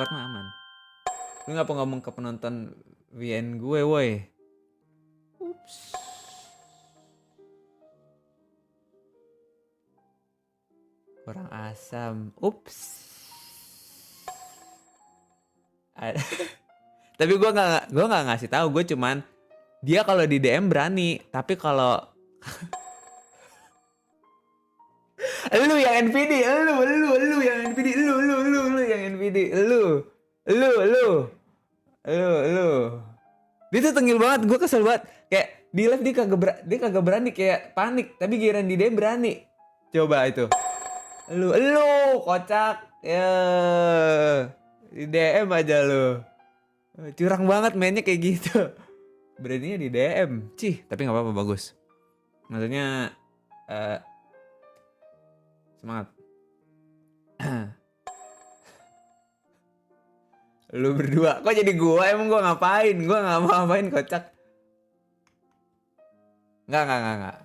Discord mah aman. Lu ngapa ngomong ke penonton VN gue, woi? Ups. Kurang asam. Ups. Tapi gue nggak ngasih tahu. Gue cuman dia kalau di DM berani, tapi kalau lu yang NPD, lu yang NPD, lu yang NPD, lu. Dia tuh tengil banget, gue kesel banget. Kayak di live dia kagak berani, kayak panik. Tapi giliran di DM berani. Coba itu. Lu kocak. Ya. Di DM aja lu. Curang banget mainnya kayak gitu. Beraninya di DM. Cih, tapi nggak apa-apa, bagus. Maksudnya semangat. Lu berdua, kok jadi gua? Emang gua ngapain? Gua nggak mau ngapain, kocak. Nggak.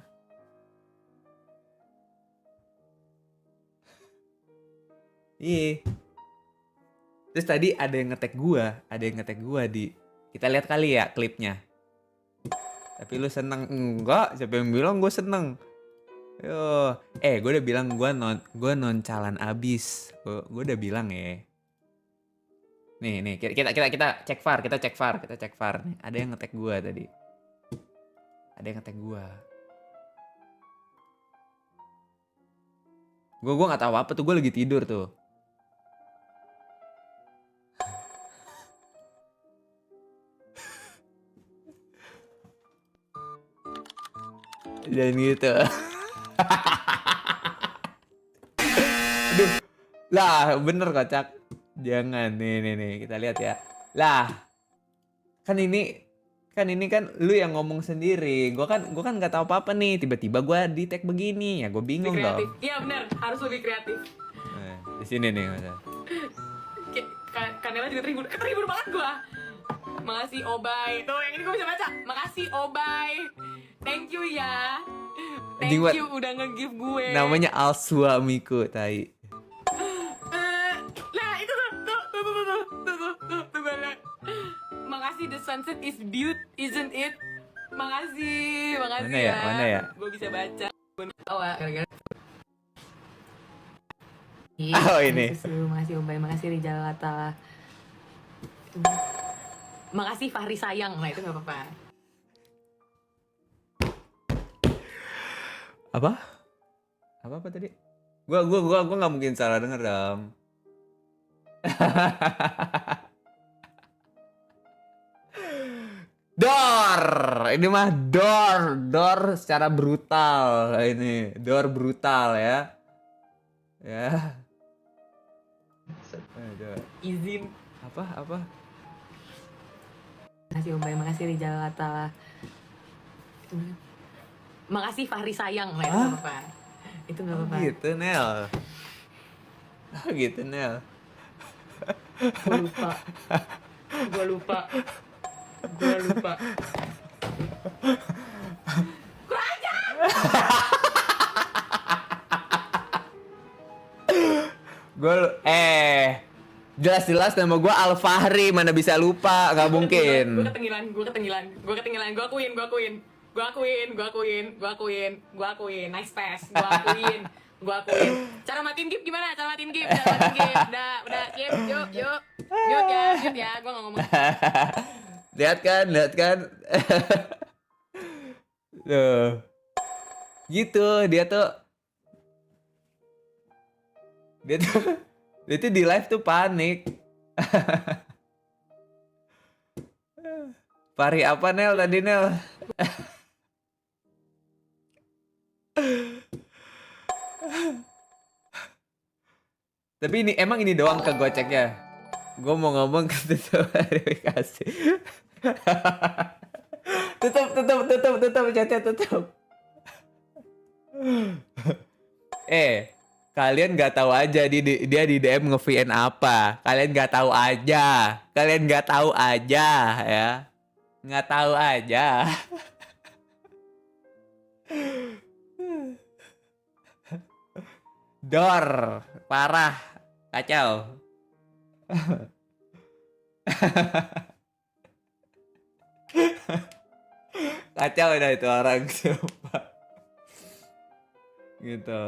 Iya. Terus tadi ada yang ngetek gua di. Kita lihat kali ya klipnya. Tapi lu seneng? Enggak, siapa yang bilang gua seneng? Yo, gue udah bilang gua noncalan abis. Gua udah bilang ya. Nih, kita cek VAR, kita cek VAR nih. Ada yang ngetek gua tadi. Ada yang ngetek gua. Gua nggak tahu apa tuh, gua lagi tidur tuh. Jangan gitu. Aduh. Lah, bener kocak. Jangan. Nih, kita lihat ya. Lah. Kan ini kan lu yang ngomong sendiri. Gua kan nggak tahu apa-apa nih. Tiba-tiba gua di tag begini. Ya gua bingung dong. Iya benar, harus lebih kreatif. Di sini nih, Mas. Kanela juga terhibur banget gua. Makasih Obay. Tuh yang ini gua bisa baca. Makasih Obay. Thank you ya. Thank you udah nge-give gue. Namanya Alsua Miku, tai. Nah, itu tuh. Makasih, the sunset is beaut, isn't it? Makasih Mana ya? Gue bisa baca. Oh, gara-gara. Oh, ini. Makasih Obay, makasih Rijal Latala. Makasih Fahri sayang, nah itu nggak apa-apa. Apa tadi? Gua nggak mungkin salah denger dong. Dor, ini mah dor secara brutal ini, dor brutal ya. Ya. Izin. Apa? Makasih Obay, makasih Rijal Latala. Makasih Fahri sayang, nah itu nggak apa-apa. Itu nggak apa-apa. Gitu Nel. Gitu Nel. Gue lupa. Kurang ajar. Jelas-jelas nama gue Alfahri, mana bisa lupa, nggak mungkin. Gue ketinggalan. Gue akuin. Nice pass. Gue akuin. Cara matiin gift gimana? Udah, Kip, yuk. Mute ya. Gue nggak ngomong. Lihat kan. Tuh. Gitu, dia tuh di live tuh panik. Pari apa Nel tadi Nel? Tapi emang ini doang kegoceknya. Gue mau ngomong ke verifikasi. tutup chatnya tutup. Kalian nggak tahu aja dia di DM nge-VN apa. Kalian nggak tahu aja ya. Nggak tahu aja. Dor, parah, kacau. Kacau dah itu orang sumpah. Gitu.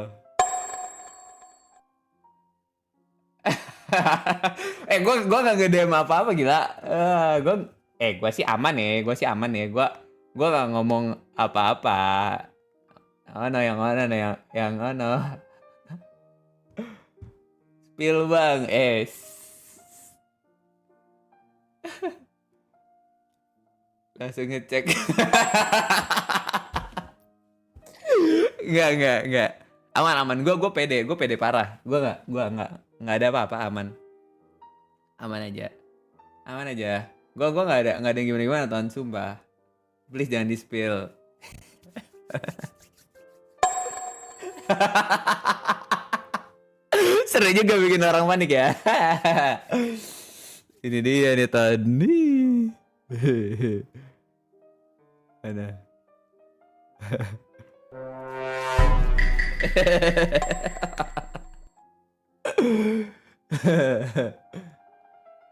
Gue gak nge-DM apa-apa gila. Gue sih aman ya, gue gak ngomong apa-apa. Yang mana. Spill bang, langsung ngecek. Enggak. Aman. Gue pede parah. Gue nggak ada apa-apa, aman aja. Gue nggak ada yang gimana Ton, sumpah. Please jangan di spill. Seru juga bikin orang panik ya. Ini dia nih tadi. Ada.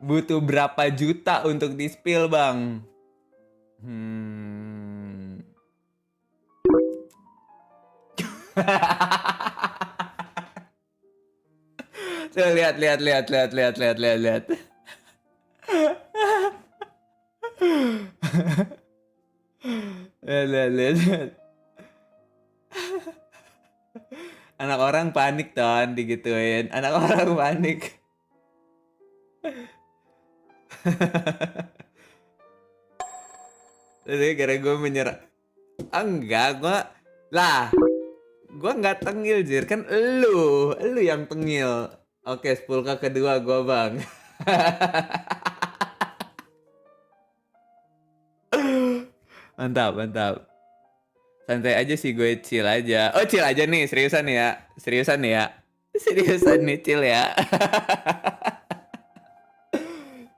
Butuh berapa juta untuk di spill bang? Tuh, lihat. Lihat. Anak orang panik Ton digituin. Anak orang panik. Jadi gara gue menyerah. Enggak, gue nggak tengil Jir, kan lu yang tengil. Oke, 10k kedua gue bang. Mantap. Santai aja sih, gue chill aja. Oh, chill aja nih, seriusan nih ya. Seriusan nih, chill ya.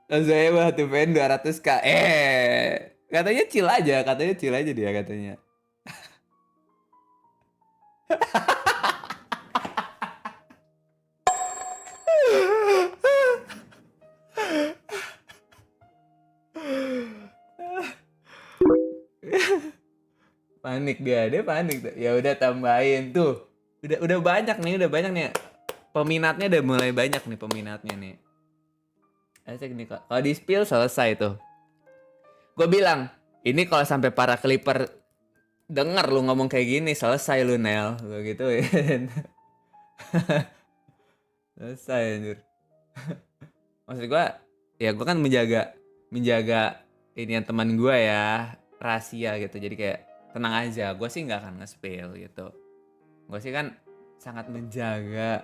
Saya mah tuh pengen 200k. Katanya chill aja dia katanya. Dia panik. Ya udah tambahin tuh. Udah banyak nih. Peminatnya udah mulai banyak nih nih. Asik nih kok. Kalau di spill selesai tuh. Gue bilang, ini kalau sampai para Clipper denger lu ngomong kayak gini, selesai lu Nel. Gue gituin. Selesai anjir. Maksud gue, ya gue kan menjaga ini yang teman gue ya, rahasia gitu. Jadi kayak tenang aja, gue sih nggak akan nge-spill gitu. Gue sih kan sangat menjaga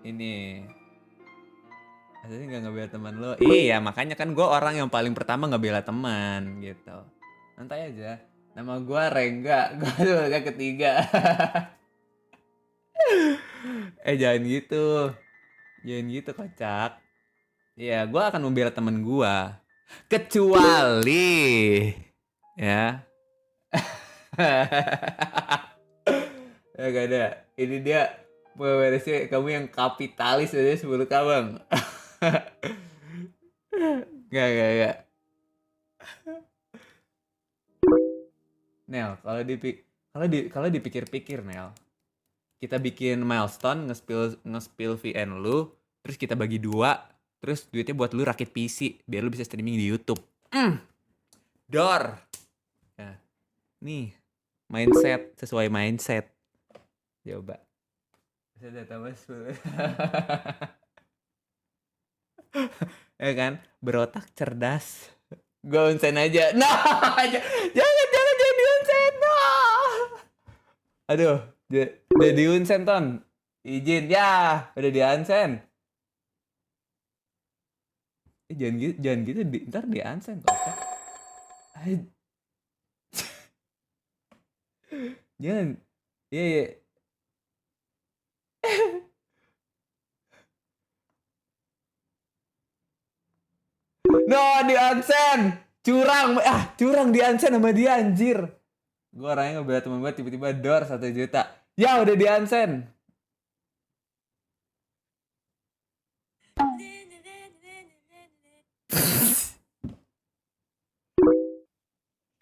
ini. Asli nggak ngebela teman lo. Iya, makanya kan gue orang yang paling pertama ngebela teman gitu. Santai aja. Nama gue Rengga, gue sebagai ketiga. Jangan gitu kocak. Ya, gue akan membela temen gue. Kecuali ya. Ya gak ada. Ini dia beresnya kamu yang kapitalis aja 10k bang. Gak. Nel, kalau dipikir-pikir Nel, kita bikin milestone nge-spill VN lu, terus kita bagi 2, terus duitnya buat lu rakit PC biar lu bisa streaming di YouTube. Dor. Ya. Nih, mindset sesuai mindset. Coba. Saya tambah 10. Ya kan, berotak cerdas. Gue unsend aja. Nah, jangan di unsend. Nah. Aduh, udah di unsend Ton. Izin ya, udah di unsend. Jangan gitu, ntar di unsend kok. Jangan. Iya. No, di unsend. Curang di unsend sama dia anjir. Gue orangnya ngebela temen gue tiba-tiba door 1 juta. Ya udah di unsend.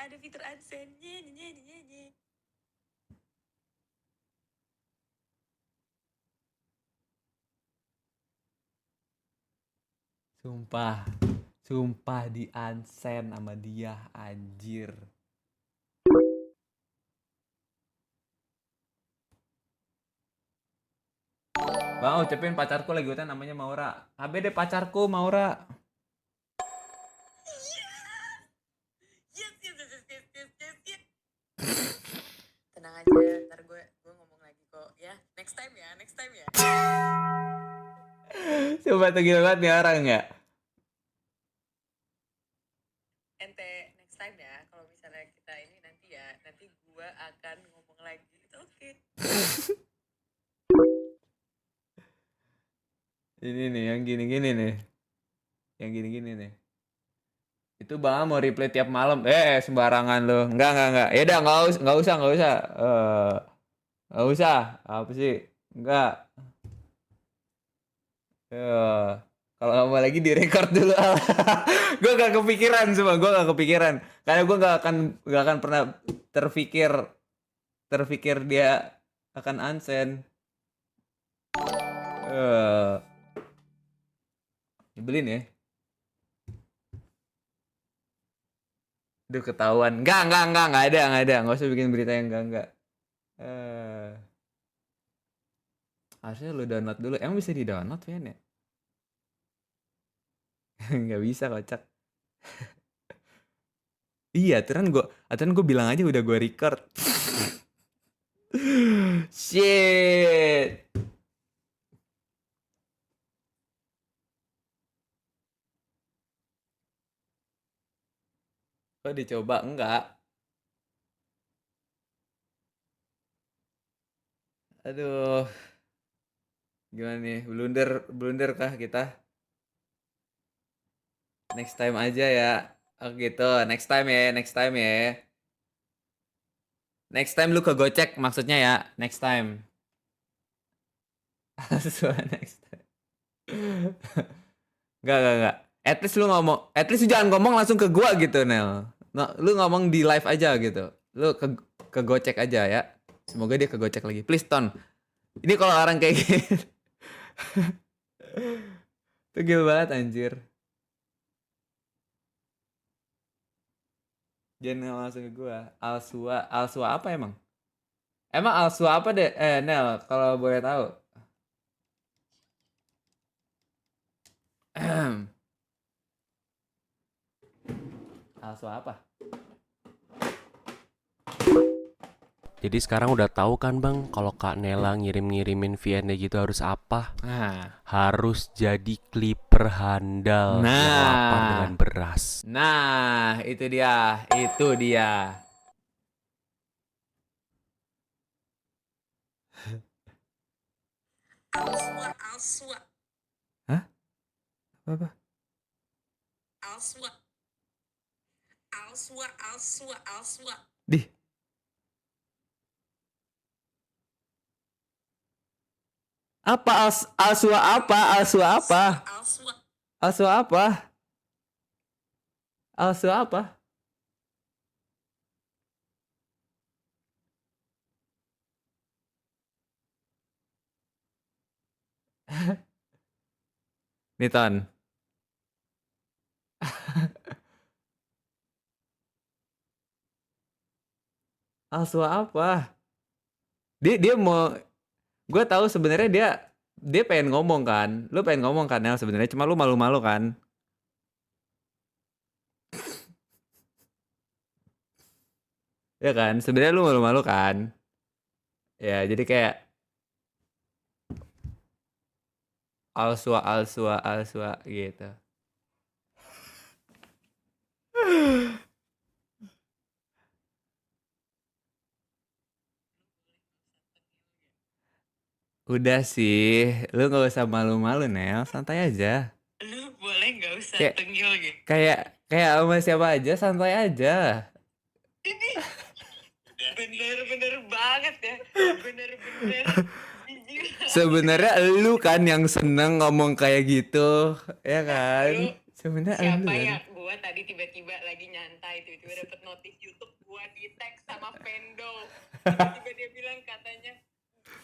ada fitur AdSense. Sumpah. Sumpah di unsend sama dia anjir. Bang, ucapin pacarku lagi utan namanya Maura. HB deh pacarku Maura. Tenang aja, ntar gue ngomong lagi kok ya. Next time ya. Coba tuh gila banget nih orang ya. Ente next time ya, kalau misalnya kita ini nanti ya, nanti gue akan ngomong lagi. Itu oke. Ini nih yang gini-gini nih. Yang gini-gini nih. Itu Bang mau replay tiap malam. Sembarangan lo. Enggak. Ya udah enggak usah. Enggak usah. Apa sih? Enggak. Kalau nggak mau lagi direcord dulu. Gue gak kepikiran semua. Gue gak kepikiran. Karena gue gak akan pernah terpikir dia akan unsend. Nyebelin ya. Duh ketahuan. Enggak ada. Nggak usah bikin berita yang enggak. Harusnya lu download dulu. Emang bisa di-download Vian ya? Nggak bisa kocak. Iya, aturan gue bilang aja udah gue record. Shit. Kok dicoba? Enggak. Aduh. Gimana nih? Blunder kah kita? Next time aja ya. Oh gitu. Next time ya. Next time lu ke Gocek maksudnya ya. Next time. Next time. Enggak. At least lu jangan ngomong langsung ke gua gitu, Nel. Nah, lu ngomong di live aja gitu. Lu ke Gocek aja ya. Semoga dia ke Gocek lagi. Please, Ton. Ini kalau orang kayak gitu. Tegil banget anjir. Jangan langsung ke gua. Alsua apa emang? Emang Alsua apa deh? Nel, kalau boleh tahu. Alsua apa? Jadi sekarang udah tahu kan Bang, kalau Kak Nela ngirimin VN gitu harus apa? Harus jadi clipper handal yang lapar dengan beras. Nah, itu dia. Alsua. Hah? Apa? Alsua. Dih. Apa Alsua apa? Alsua apa? Niton. Alsua apa? Dia mau, gue tahu sebenarnya dia pengen ngomong kan. Lu pengen ngomong kan Nel sebenarnya, cuma lu malu-malu kan. Ya kan, sebenarnya lu malu-malu kan. Ya, jadi kayak Alsua gitu. Udah sih, lu gak usah malu-malu Nel, santai aja. Lu boleh gak usah tengil gitu. Kayak sama siapa aja, santai aja. Bener banget ya. Bener. Sebenarnya lu kan yang seneng ngomong kayak gitu, ya kan? Sebenarnya Siapa lu kan. yang gue tadi tiba-tiba lagi nyantai, tiba-tiba dapet notif YouTube gue di tag sama Vendo. Tiba-tiba dia bilang katanya,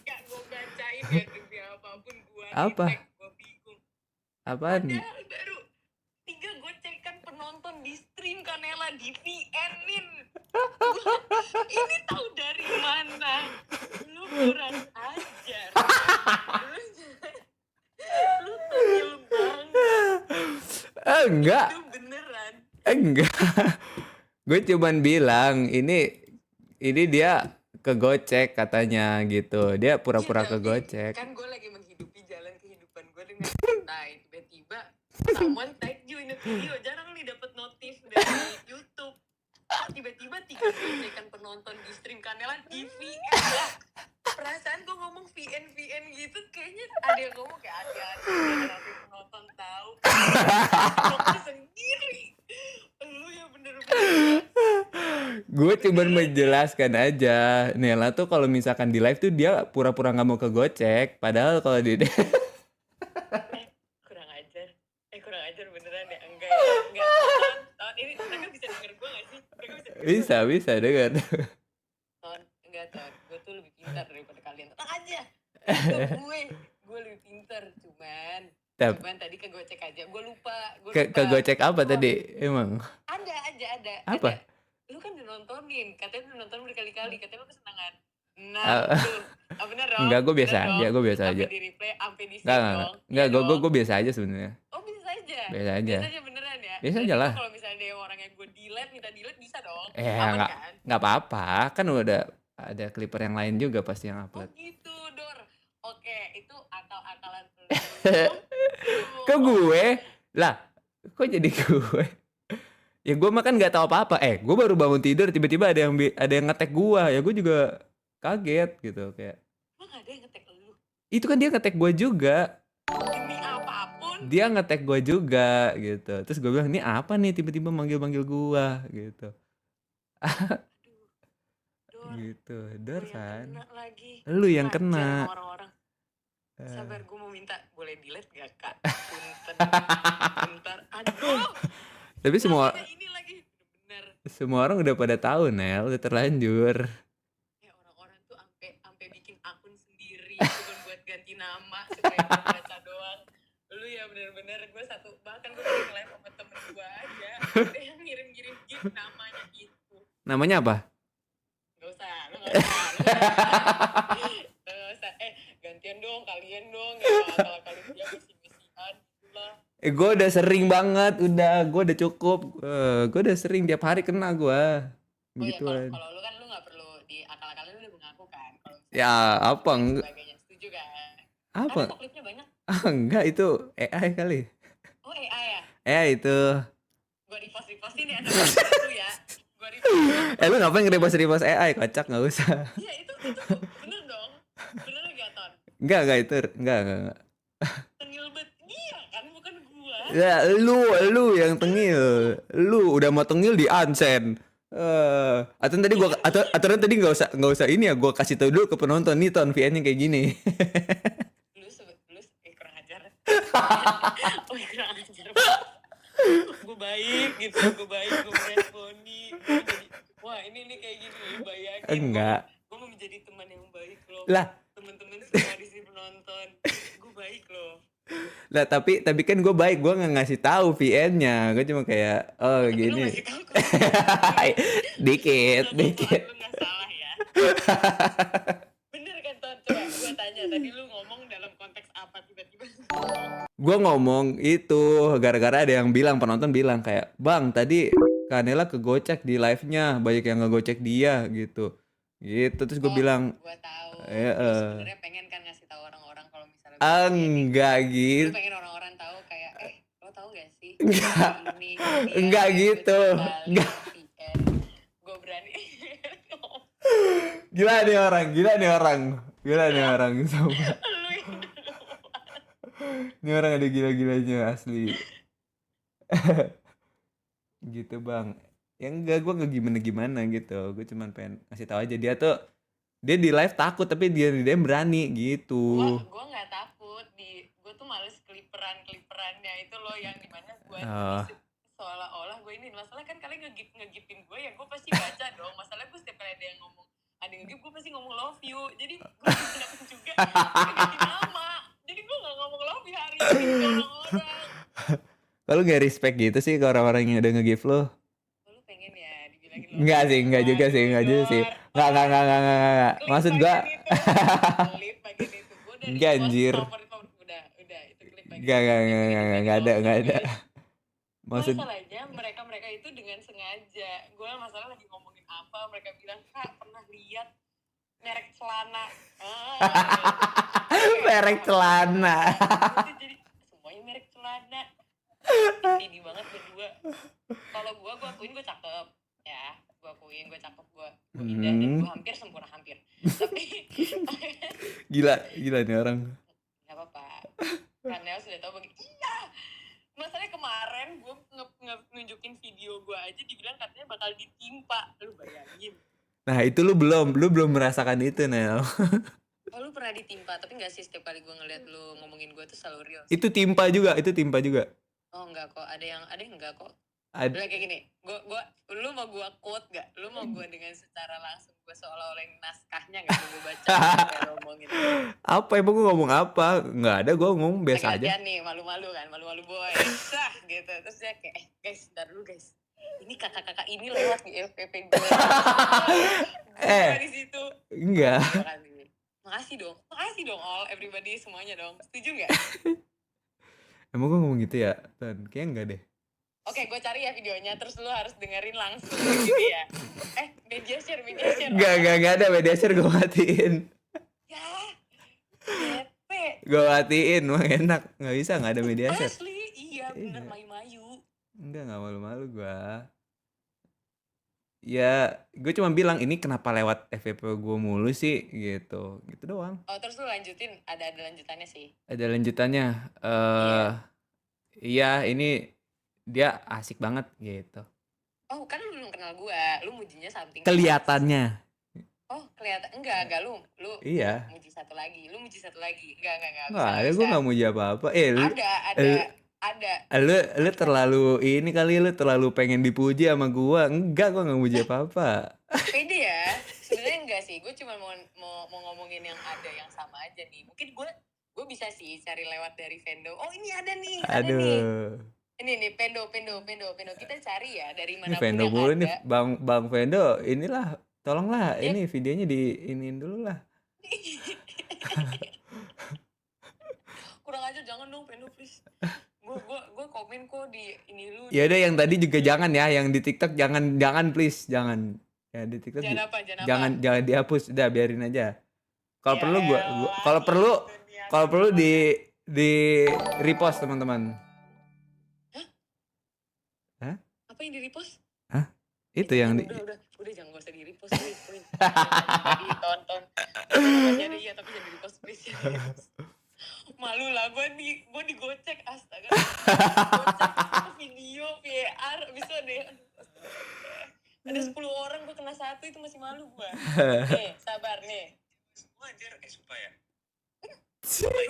gak gue bacain ya demi apapun gue di Apa? tag, gue bingung. Apaan? Padahal baru 3 gocekan penonton di stream Kanela di VN-in. Ini tahu dari mana? Lu kurang ajar. Lu tengil banget. Enggak. Itu beneran. Enggak. Gue cuman bilang ini dia kegocek katanya gitu. Dia pura-pura Iya, tapi kegocek. kan gue lagi menghidupi jalan kehidupan gue dengan santai. Tiba-tiba someone tag you in a video. Jarang nih dapet notif dari YouTube. Tiba-tiba 3 gocekan penonton di stream Kanela di VN lah. Perasaan gue ngomong VN gitu, kayaknya ada yang ngomong kayak hati-hati nanti penonton tahu. Penonton sendiri. Lu ya bener-bener. Gue cuman menjelaskan aja. Nela tuh kalau misalkan di live tuh dia pura-pura nggak mau kegocek. Padahal kalau di Kurang ajar beneran ya. Enggak. Tahun ini mereka bisa denger gue gak sih? Mereka bisa denger bisa dengar. Ton, gue tuh lebih pintar daripada kalian. Tenang aja. Gue lebih pintar, cuman tadi kegocek aja. Gue lupa. Kegocek apa tadi emang? Ada. Apa? Lu kan dinontonin, katanya lu nonton berkali-kali, katanya lu kesenangan. Nah, tuh. Bener dong? Enggak, gue biasa aja. Sampai di replay, sampai di save dong. Enggak, gue biasa aja sebenarnya. Oh, biasa aja? Biasa aja beneran ya? Biasa aja lah. Kalau misalnya ada orang yang gue minta delete bisa dong? Nggak apa-apa. Kan udah ada clipper yang lain juga pasti yang upload. Oh gitu, Dor. Oke, itu akal-akalan lu. Kok gue? Lah, kok jadi gue? Ya gue makan nggak tahu apa-apa. Gue baru bangun tidur tiba-tiba ada yang ngetek gue. Ya gue juga kaget gitu kayak. Emang ada yang ngetek lu? Itu kan dia ngetek gue juga. Demi apapun. Dia ngetek gue juga gitu. Terus gue bilang, ini apa nih tiba-tiba manggil-manggil gue gitu. Dor. Gitu, Dor kan. Lagi. Lu yang kena. Orang-orang. Sabar, gue mau minta, boleh delete gak kak? Punten. Bentar. Aduh. Tapi semua ini lagi bener. Semua orang udah pada tahu, Nel, udah terlanjur. Ya orang-orang tuh sampai bikin akun sendiri cuma buat ganti nama supaya gue baca doang. Lu ya bener-bener gue bahkan gue lagi nge-live sama temen gue aja. Ada yang ngirim-ngirim gif namanya itu. Namanya apa? Gak usah. Gantian dong, kalian dong. Ya kalian dia misi-misian gitulah. Gue udah sering banget, gue udah cukup. Gue udah sering tiap hari kena gue. Begituan. Kalau lu kan lu nggak perlu di akal-akalin, lu udah mengaku kan. Ya apa sebagainya, setuju kan? Apa? Karena klipnya banyak. Enggak, itu AI kali. Oh AI ya? Itu. Gue repost-repostin ya sama itu ya. Gue repost. Lu ngapain nge-repost AI? Kocak, nggak usah. Iya itu bener dong. Bener gak Ton? Enggak itu. Enggak. Tengil bet. Iya kan, bukan gua. Ya lu yang tengil. Lu udah mau tengil di unsend. Aturan tadi nggak usah ini ya, gue kasih tau dulu ke penonton nih Ton VN-nya kayak gini. Lu kurang ajar. Kurang ajar. Gue baik gitu, gue meresponi. Wah ini kayak gini, bayangin. Enggak. Gue mau menjadi teman yang baik loh. Lah. Teman-teman semua di sini penonton, gue baik loh. Lah tapi kan gue baik, gue nggak ngasih tahu VN-nya, gue cuma kayak tapi gini. Lu ngasih tahu dikit. Lu nggak salah ya. Bener kan Ton? Coba gue tanya tadi lu ngomong dalam konteks apa tiba-tiba? Gue ngomong itu gara-gara ada yang penonton bilang kayak, Bang tadi Kanela kegocek di live-nya, banyak yang ngegocek dia gitu. Terus gue bilang, gue tahu. Sebenarnya pengen kan ngasih tahu orang-orang kalau misalnya enggak gitu. Lu pengen orang-orang tahu kayak lo tahu gak sih? Enggak gitu. Enggak. Gue berani. Gila nih orang. Sama. Ini orang ada gila-gilanya asli. Gitu bang. Ya enggak, gue nggak gimana gitu. Gue cuman pengen ngasih tahu aja dia di live takut tapi dia di DM berani gitu. Gue nggak takut, gue tuh males kliperannya itu loh yang dimana gue seolah-olah gue ini. Masalah kan kalian ngegipin gue ya, gue pasti baca dong. Masalah gue setiap kali ada yang ngomong, ada yang ngegip, gue pasti ngomong love you. Jadi gue dapet juga ganti nama. Jadi gue gak ngomong love you hari ini ke orang-orang. Kalau gak respect gitu sih ke orang-orang yang udah nge-give lo? Lu pengen ya dibilangin love Enggak you. sih, enggak juga sih, enggak juga sih. Enggak. Klip Maksud gua klip bagian itu. Gue dari Enggak, anjir. Udah itu klip bagian Enggak ada. Maksud masalahnya mereka itu dengan sengaja. Gue masalah lagi ngomongin apa, mereka bilang, Kak pernah lihat merek celana. merek celana. Jadi semuanya merek celana. Ini banget berdua. Kalau gue akuin gue cakep ya, gue akuin gue cakep, gue indah dan gue hampir sempurna hampir. Tapi Gila nih orang. nggak apa-apa. Karena sudah tahu iya. Masalahnya kemarin gue nunjukin video gue aja dibilang katanya bakal ditimpa. Lu bayangin. Nah itu lu belum merasakan itu, Nel. Oh, lu pernah ditimpa, tapi nggak sih setiap kali gue ngeliat lu ngomongin gue tuh selalu real. Itu timpa juga. Oh enggak kok, ada yang enggak kok. Ad- Udah kayak gini, lu mau gue quote gak? Lu mau gue dengan secara langsung gue seolah-olah yang naskahnya gak gue baca kayak lu ngomongin. Apa emang gue ngomong apa? Nggak ada, gue ngomong biasa aja. Nih, malu-malu boy. Sah gitu. Terus dia kayak, guys, ntar dulu guys. Ini kakak-kakak ini lewat di FPP gue. Gue di situ. Enggak. Makasih dong all everybody semuanya dong. Setuju gak? Emang gue ngomong gitu ya? Tan, kayaknya enggak deh. Oke, gue cari ya videonya, terus lu harus dengerin langsung gitu ya. Media share. Enggak ada media share, gue matiin. Ya, bete. Gue matiin, emang enak. Nggak bisa, nggak ada media share. Asli, iya bener mayu-mayu. Enggak malu-malu gue. Ya, gue cuma bilang ini kenapa lewat FVP gue mulu sih, gitu doang. Oh, terus lu lanjutin, ada lanjutannya sih. Ada lanjutannya. Iya, ini dia asik banget gitu. Oh, kan lu belum kenal gua, lu mujinya something. Kelihatannya. Oh, kelihatan enggak lu Iya. muji satu lagi. Enggak. Nggak ada, gue nggak muji apa-apa. Ada. Lu terlalu ini kali, lu terlalu pengen dipuji sama gua. Enggak, gua nggak muji apa-apa. Pede ya. Sebenarnya enggak sih, gue cuma mau ngomongin yang ada yang sama aja nih. Mungkin gue bisa sih cari lewat dari Vendo. Oh, ini ada nih. Aduh. Ini nih Vendo. Kita cari ya dari mana Ini Vendo mulu nih, Bang Vendo. Inilah, tolonglah ini videonya diinin dulu lah. Kurang aja, jangan dong Vendo please. Gue komen kok di ini lu. Ya udah, yang tadi juga jangan ya, yang di TikTok jangan please, jangan. Ya di TikTok jangan dihapus, udah biarin aja. Kalau perlu di repost teman-teman. Hah? Apa yang di repost? Hah? Itu yang udah jangan, gak usah di repost please. Ditonton. Ada iya tapi jangan di repost please. Malu lah gue digocek, astaga. Gocek video VR bisa deh. Ada 10 orang, gue kena 1, itu masih malu gue. Nih, sabar nih. Gue anjir, sumpah ya.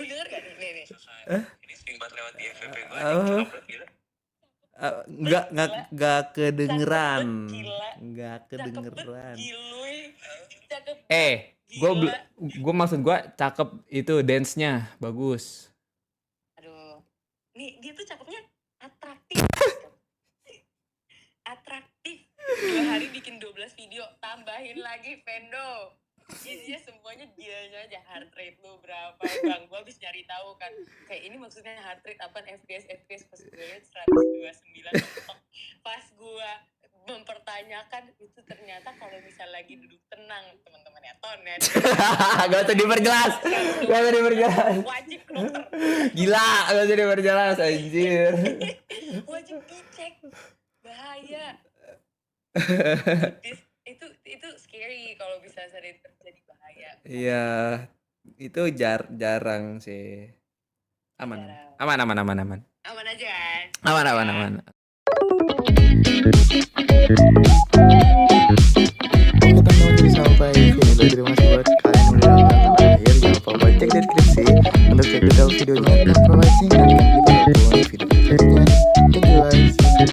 Lu denger gak nih? Ini sering banget lewat di FVP gue. Gila. Nggak kedengeran. Gue maksud gue cakep itu, dance-nya bagus. Aduh, nih dia tuh cakepnya atraktif. 2 hari bikin 12 video, tambahin lagi Vendo. Isinya semuanya dianya aja, heart rate lu berapa bang, gue habis nyari tahu kan, kayak ini maksudnya heart rate apaan, FPS pas gue liat 129. Pas gue mempertanyakan itu ternyata kalau misal lagi duduk tenang, teman-teman ya Ton ya. Gak usah diperjelas. Wajib dokter. Gila, gak usah diperjelas anjir. Wajib dicek, bahaya. Itu scary kalau bisa sering terjadi bahaya. Iya, itu jarang sih. Aman aja kan? Aman. Oke teman-teman, jadi sampai sini dulu. Terima kasih buat kalian yang udah nonton sampai akhir. Jangan lupa cek deskripsi untuk cek detail videonya. Thanks for watching, dan sampai jumpa di video selanjutnya.